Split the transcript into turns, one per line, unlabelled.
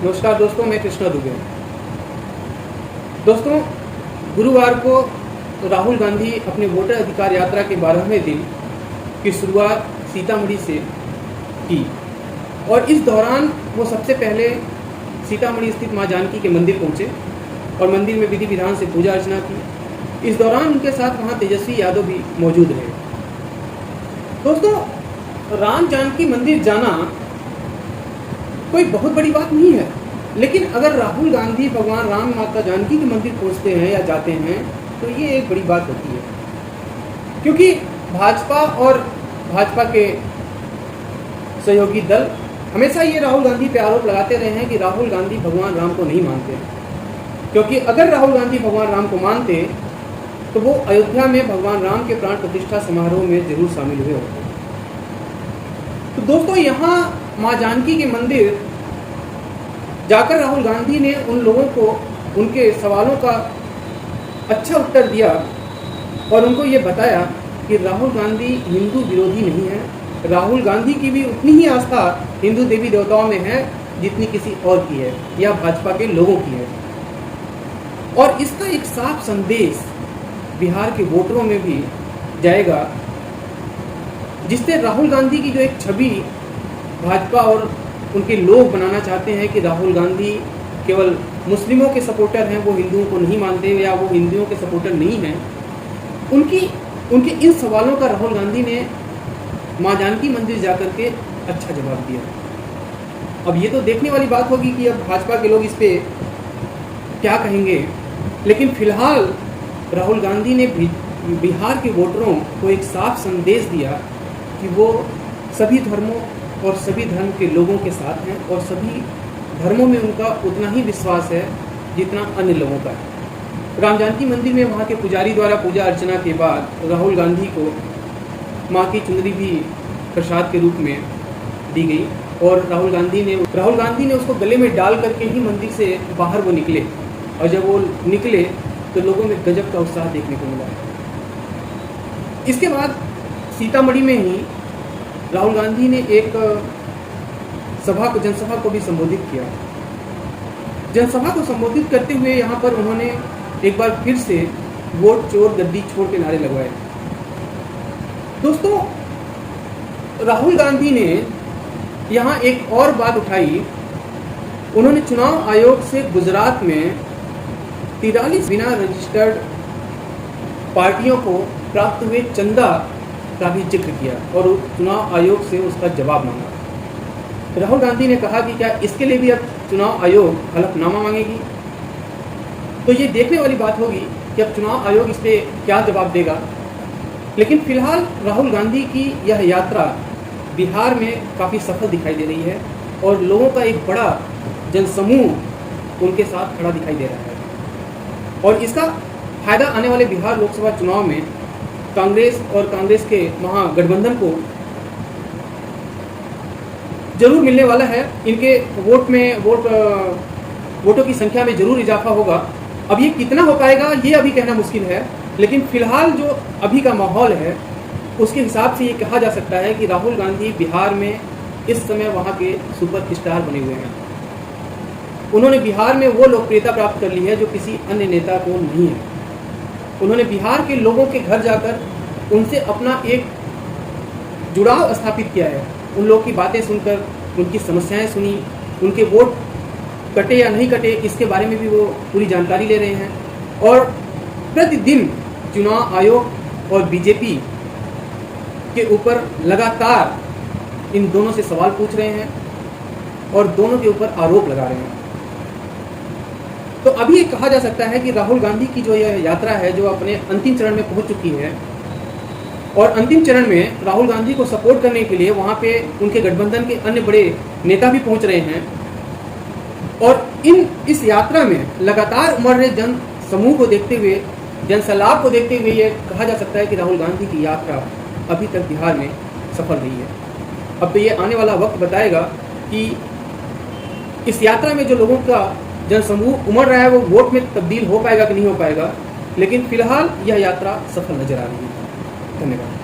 नमस्कार दोस्तों, मैं कृष्णा दुबे। दोस्तों, गुरुवार को राहुल गांधी अपने वोटर अधिकार यात्रा के 12वें दिन की शुरुआत सीतामढ़ी से की और इस दौरान वो सबसे पहले सीतामढ़ी स्थित मां जानकी के मंदिर पहुंचे और मंदिर में विधि विधान से पूजा अर्चना की। इस दौरान उनके साथ वहां तेजस्वी यादव भी मौजूद रहे। दोस्तों, राम जानकी मंदिर जाना कोई बहुत बड़ी बात नहीं है, लेकिन अगर राहुल गांधी भगवान राम माता जानकी के मंदिर पहुंचते हैं या जाते हैं तो ये एक बड़ी बात होती है, क्योंकि भाजपा और भाजपा के सहयोगी दल हमेशा ये राहुल गांधी पे आरोप लगाते रहे हैं कि राहुल गांधी भगवान राम को नहीं मानते, क्योंकि अगर राहुल गांधी भगवान राम को मानते तो वो अयोध्या में भगवान राम के प्राण प्रतिष्ठा समारोह में जरूर शामिल हुए होते। तो दोस्तों, यहाँ मां जानकी के मंदिर जाकर राहुल गांधी ने उन लोगों को उनके सवालों का अच्छा उत्तर दिया और उनको ये बताया कि राहुल गांधी हिंदू विरोधी नहीं है। राहुल गांधी की भी उतनी ही आस्था हिंदू देवी देवताओं में है जितनी किसी और की है या भाजपा के लोगों की है। और इसका एक साफ संदेश बिहार के वोटरों में भी जाएगा, जिससे राहुल गांधी की जो एक छवि भाजपा और उनके लोग बनाना चाहते हैं कि राहुल गांधी केवल मुस्लिमों के सपोर्टर हैं, वो हिंदुओं को नहीं मानते या वो हिंदुओं के सपोर्टर नहीं हैं, उनके इन सवालों का राहुल गांधी ने मां जानकी मंदिर जाकर के अच्छा जवाब दिया। अब ये तो देखने वाली बात होगी कि अब भाजपा के लोग इस पे क्या कहेंगे, लेकिन फिलहाल राहुल गांधी ने बिहार के वोटरों को एक साफ संदेश दिया कि वो सभी धर्मों और सभी धर्म के लोगों के साथ हैं और सभी धर्मों में उनका उतना ही विश्वास है जितना अन्य लोगों का है। राम जानकी मंदिर में वहाँ के पुजारी द्वारा पूजा अर्चना के बाद राहुल गांधी को माँ की चुनरी भी प्रसाद के रूप में दी गई और राहुल गांधी ने उसको गले में डाल करके ही मंदिर से बाहर वो निकले और जब वो निकले तो लोगों में गजब का उत्साह देखने को मिला। इसके बाद सीतामढ़ी में ही राहुल गांधी ने एक जनसभा को भी संबोधित किया। जनसभा को संबोधित करते हुए यहाँ पर उन्होंने एक बार फिर से वोट चोर गद्दी छोड़ के नारे लगवाए। दोस्तों, राहुल गांधी ने यहाँ एक और बात उठाई। उन्होंने चुनाव आयोग से गुजरात में 43 बिना रजिस्टर्ड पार्टियों को प्राप्त हुए चंदा का भी जिक्र किया और चुनाव आयोग से उसका जवाब मांगा। राहुल गांधी ने कहा कि क्या इसके लिए भी अब चुनाव आयोग हलफनामा मांगेगी? तो ये देखने वाली बात होगी कि अब चुनाव आयोग इस पे क्या जवाब देगा। लेकिन फिलहाल राहुल गांधी की यह यात्रा बिहार में काफ़ी सफल दिखाई दे रही है और लोगों का एक बड़ा जनसमूह उनके साथ खड़ा दिखाई दे रहा है और इसका फायदा आने वाले बिहार लोकसभा चुनाव में कांग्रेस और कांग्रेस के महागठबंधन को जरूर मिलने वाला है। इनके वोटों की संख्या में जरूर इजाफा होगा। अब ये कितना हो पाएगा ये अभी कहना मुश्किल है, लेकिन फिलहाल जो अभी का माहौल है उसके हिसाब से ये कहा जा सकता है कि राहुल गांधी बिहार में इस समय वहाँ के सुपर स्टार बने हुए हैं। उन्होंने बिहार में वो लोकप्रियता प्राप्त कर ली है जो किसी अन्य नेता को नहीं है। उन्होंने बिहार के लोगों के घर जाकर उनसे अपना एक जुड़ाव स्थापित किया है। उन लोगों की बातें सुनकर, उनकी समस्याएं सुनी, उनके वोट कटे या नहीं कटे इसके बारे में भी वो पूरी जानकारी ले रहे हैं और प्रतिदिन चुनाव आयोग और बीजेपी के ऊपर लगातार इन दोनों से सवाल पूछ रहे हैं और दोनों के ऊपर आरोप लगा रहे हैं। तो अभी ये कहा जा सकता है कि राहुल गांधी की जो यह यात्रा है जो अपने अंतिम चरण में पहुंच चुकी है और अंतिम चरण में राहुल गांधी को सपोर्ट करने के लिए वहां पे उनके गठबंधन के अन्य बड़े नेता भी पहुंच रहे हैं और इस यात्रा में लगातार उमड़ रहे जन समूह को देखते हुए, जनसैलाब को देखते हुए ये कहा जा सकता है कि राहुल गांधी की यात्रा अभी तक बिहार में सफल रही है। अब तो ये आने वाला वक्त बताएगा कि इस यात्रा में जो लोगों का जनसमूह उमड़ रहा है वो वोट में तब्दील हो पाएगा कि नहीं हो पाएगा, लेकिन फिलहाल यह यात्रा सफल नजर आ रही है। धन्यवाद।